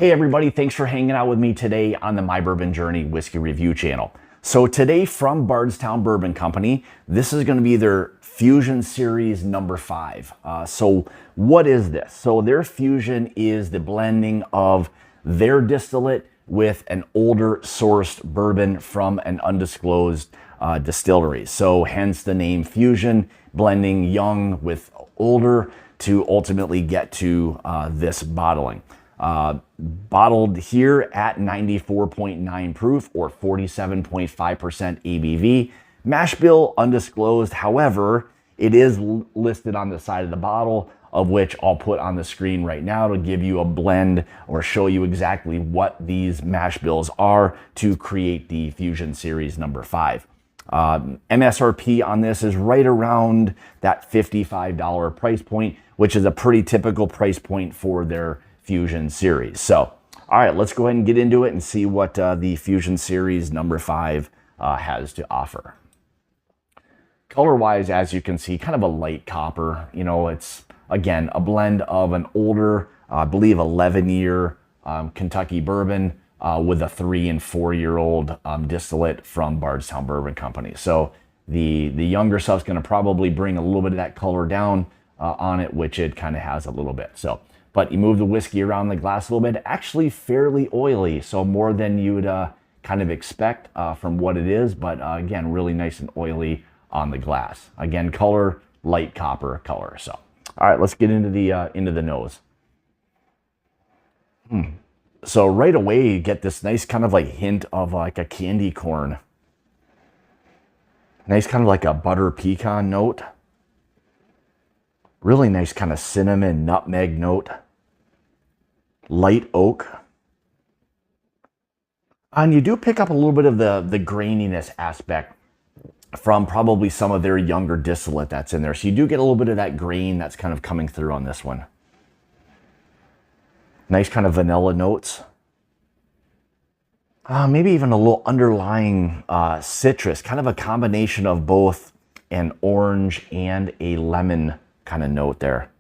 Hey everybody, thanks for hanging out with me today on the My Bourbon Journey Whiskey Review channel. So today from Bardstown Bourbon Company, this is going to be their Fusion Series number 5. So what is this? So their Fusion is the blending of their distillate with an older sourced bourbon from an undisclosed distillery. So hence the name Fusion, blending young with older to ultimately get to this bottling. Bottled here at 94.9 proof or 47.5% ABV. Mash bill undisclosed. However, it is listed on the side of the bottle, of which I'll put on the screen right now to give you a blend or show you exactly what these mash bills are to create the Fusion Series number 5. MSRP on this is right around that $55 price point, which is a pretty typical price point for their Fusion Series. So, all right, let's go ahead and get into it and see what the Fusion Series number 5 has to offer. Color-wise, as you can see, kind of a light copper. You know, it's, again, a blend of an older, I believe, 11-year Kentucky bourbon with a 3- and 4-year-old distillate from Bardstown Bourbon Company. So the younger stuff's going to probably bring a little bit of that color down on it, which it kind of has a little bit. So, but you move the whiskey around the glass a little bit, actually fairly oily, so more than you would kind of expect from what it is, but again, really nice and oily on the glass. Again, color, light copper color. So, all right, let's get into the nose. So right away, you get this nice kind of like hint of like a candy corn. Nice kind of like a butter pecan note. Really nice kind of cinnamon nutmeg note. Light oak. And you do pick up a little bit of the graininess aspect from probably some of their younger distillate that's in there. So you do get a little bit of that grain that's kind of coming through on this one. Nice kind of vanilla notes. Maybe even a little underlying citrus, kind of a combination of both an orange and a lemon kind of note there.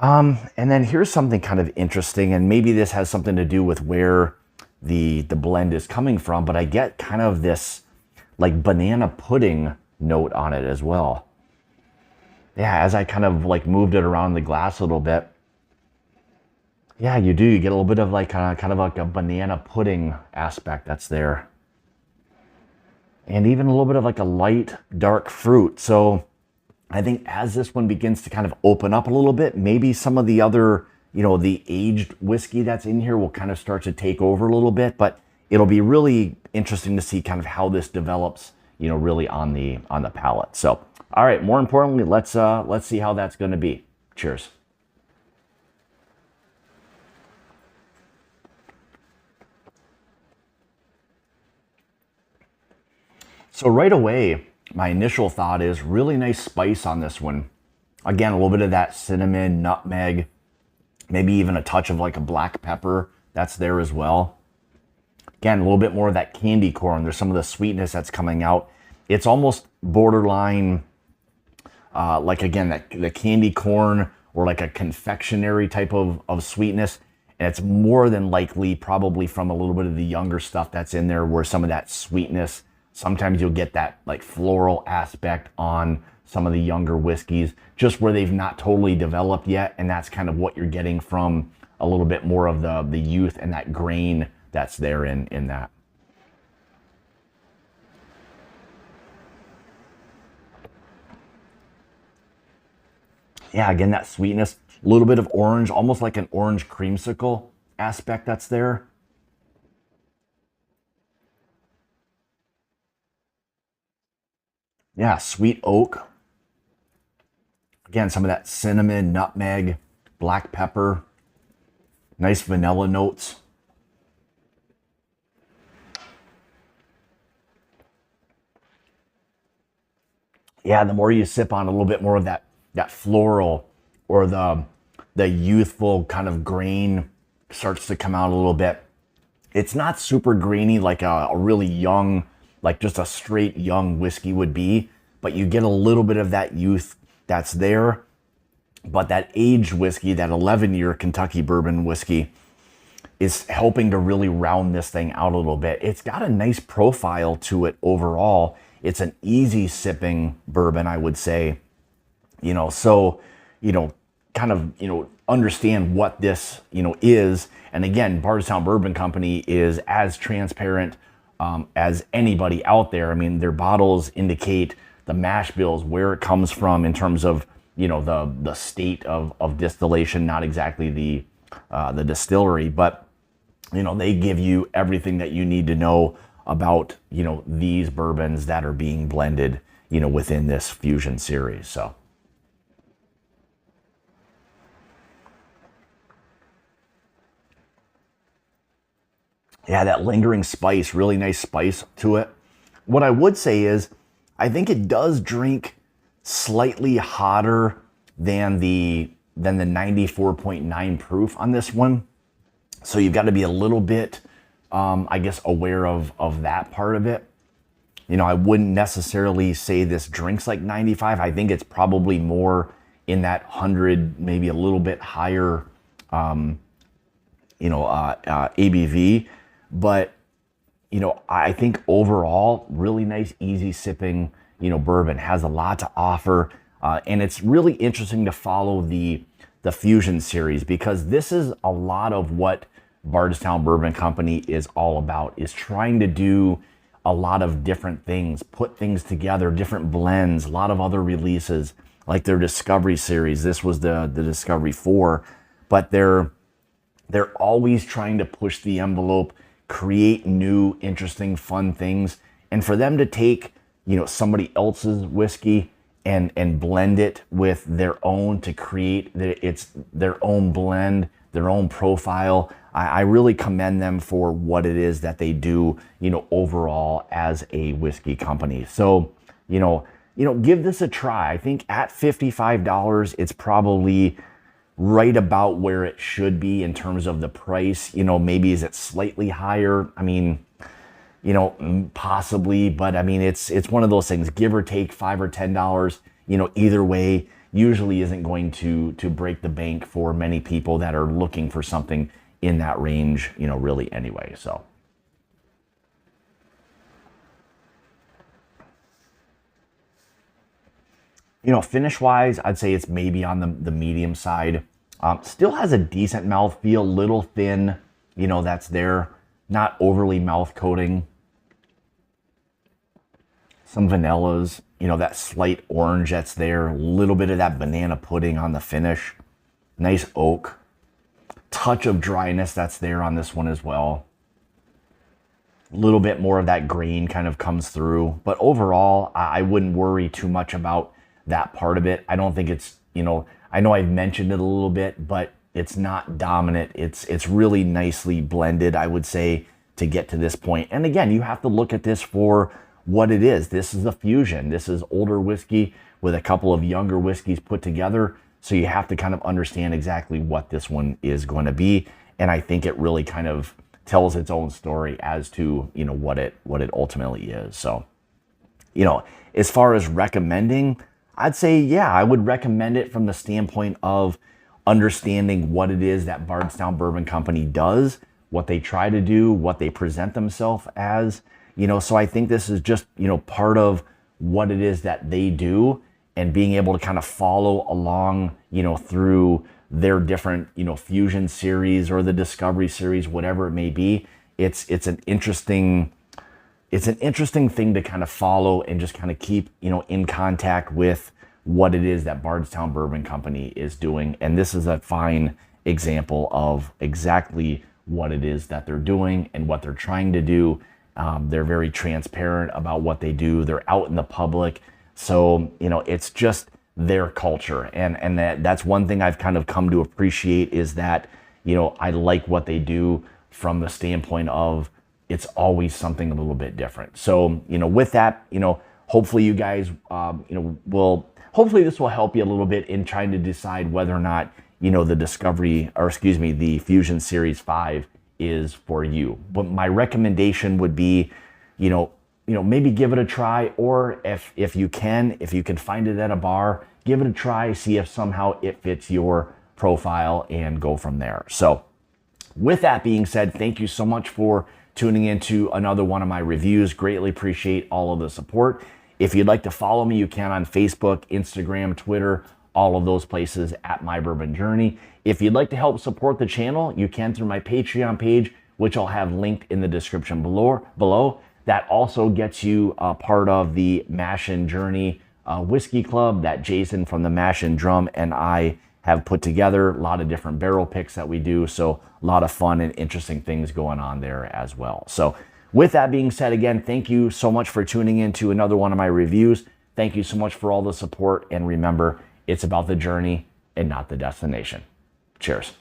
And then here's something kind of interesting, and maybe this has something to do with where the blend is coming from, but I get kind of this like banana pudding note on it as well. Yeah, as I kind of like moved it around the glass a little bit. Yeah, you do. You get a little bit of like kind of like a banana pudding aspect that's there. And even a little bit of like a light dark fruit. So I think as this one begins to kind of open up a little bit, maybe some of the other, you know, the aged whiskey that's in here will kind of start to take over a little bit, but it'll be really interesting to see kind of how this develops, you know, really on the palate. So, all right, more importantly, let's see how that's going to be. Cheers. So right away, my initial thought is really nice spice on this one. Again, a little bit of that cinnamon, nutmeg, maybe even a touch of like a black pepper that's there as well. Again, a little bit more of that candy corn. There's some of the sweetness that's coming out. It's almost borderline, like again, the candy corn or like a confectionery type of sweetness. And it's more than likely probably from a little bit of the younger stuff that's in there where some of that sweetness. Sometimes you'll get that like floral aspect on some of the younger whiskeys, just where they've not totally developed yet. And that's kind of what you're getting from a little bit more of the youth and that grain that's there in that. Yeah, again, that sweetness, a little bit of orange, almost like an orange creamsicle aspect that's there. Yeah, sweet oak. Again, some of that cinnamon, nutmeg, black pepper. Nice vanilla notes. Yeah, the more you sip on, a little bit more of that floral or the youthful kind of grain starts to come out a little bit. It's not super grainy like a really young, like just a straight young whiskey would be, but you get a little bit of that youth that's there. But that aged whiskey, that 11-year Kentucky bourbon whiskey, is helping to really round this thing out a little bit. It's got a nice profile to it overall. It's an easy sipping bourbon, I would say. So, kind of, understand what this, is. And again, Bardstown Bourbon Company is as transparent as anybody out there. I mean, their bottles indicate the mash bills, where it comes from in terms of, the state of distillation, not exactly the distillery, but, they give you everything that you need to know about, these bourbons that are being blended, within this Fusion series. So. Yeah, that lingering spice, really nice spice to it. What I would say is, I think it does drink slightly hotter than the 94.9 proof on this one. So you've got to be a little bit, I guess, aware of that part of it. I wouldn't necessarily say this drinks like 95. I think it's probably more in that 100, maybe a little bit higher, ABV. But, I think overall, really nice, easy sipping, bourbon, has a lot to offer. And it's really interesting to follow the Fusion series, because this is a lot of what Bardstown Bourbon Company is all about, is trying to do a lot of different things, put things together, different blends, a lot of other releases, like their Discovery series. This was the Discovery 4, but they're always trying to push the envelope, create new, interesting, fun things. And for them to take, somebody else's whiskey and blend it with their own to create it's their own blend, their own profile, I really commend them for what it is that they do, overall as a whiskey company. So, give this a try. I think at $55, it's probably right about where it should be in terms of the price. Maybe is it slightly higher? I mean, possibly, but I mean, it's one of those things, give or take $5 or $10, either way, usually isn't going to break the bank for many people that are looking for something in that range, really anyway. So. Finish wise, I'd say it's maybe on the medium side. Still has a decent mouthfeel, little thin, that's there. Not overly mouth coating. Some vanillas, that slight orange that's there. A little bit of that banana pudding on the finish. Nice oak. Touch of dryness that's there on this one as well. A little bit more of that grain kind of comes through. But overall, I wouldn't worry too much about that part of it. I don't think it's, I know I've mentioned it a little bit, but it's not dominant. It's really nicely blended, I would say, to get to this point. And again, you have to look at this for what it is. This is a fusion. This is older whiskey with a couple of younger whiskeys put together. So you have to kind of understand exactly what this one is going to be. And I think it really kind of tells its own story as to, what it ultimately is. So, as far as recommending, I'd say, yeah, I would recommend it from the standpoint of understanding what it is that Bardstown Bourbon Company does, what they try to do, what they present themselves as, so I think this is just, part of what it is that they do, and being able to kind of follow along, through their different, Fusion series or the Discovery series, whatever it may be. It's an interesting thing to kind of follow and just kind of keep, in contact with what it is that Bardstown Bourbon Company is doing. And this is a fine example of exactly what it is that they're doing and what they're trying to do. They're very transparent about what they do. They're out in the public. So, it's just their culture. And that's one thing I've kind of come to appreciate, is that, I like what they do from the standpoint of it's always something a little bit different. So, with that, hopefully you guys, hopefully this will help you a little bit in trying to decide whether or not, the Fusion Series 5 is for you. But my recommendation would be, maybe give it a try, or if you can find it at a bar, give it a try, see if somehow it fits your profile, and go from there. So with that being said, thank you so much for tuning into another one of my reviews. Greatly appreciate all of the support. If you'd like to follow me, you can on Facebook, Instagram, Twitter, all of those places at My Bourbon Journey. If you'd like to help support the channel, you can through my Patreon page, which I'll have linked in the description below. That also gets you a part of the Mash and Journey Whiskey Club that Jason from the Mash and Drum and I have put together. A lot of different barrel picks that we do, so a lot of fun and interesting things going on there as well. So with that being said, again, thank you so much for tuning in to another one of my reviews. Thank you so much for all the support, and remember, it's about the journey and not the destination. Cheers.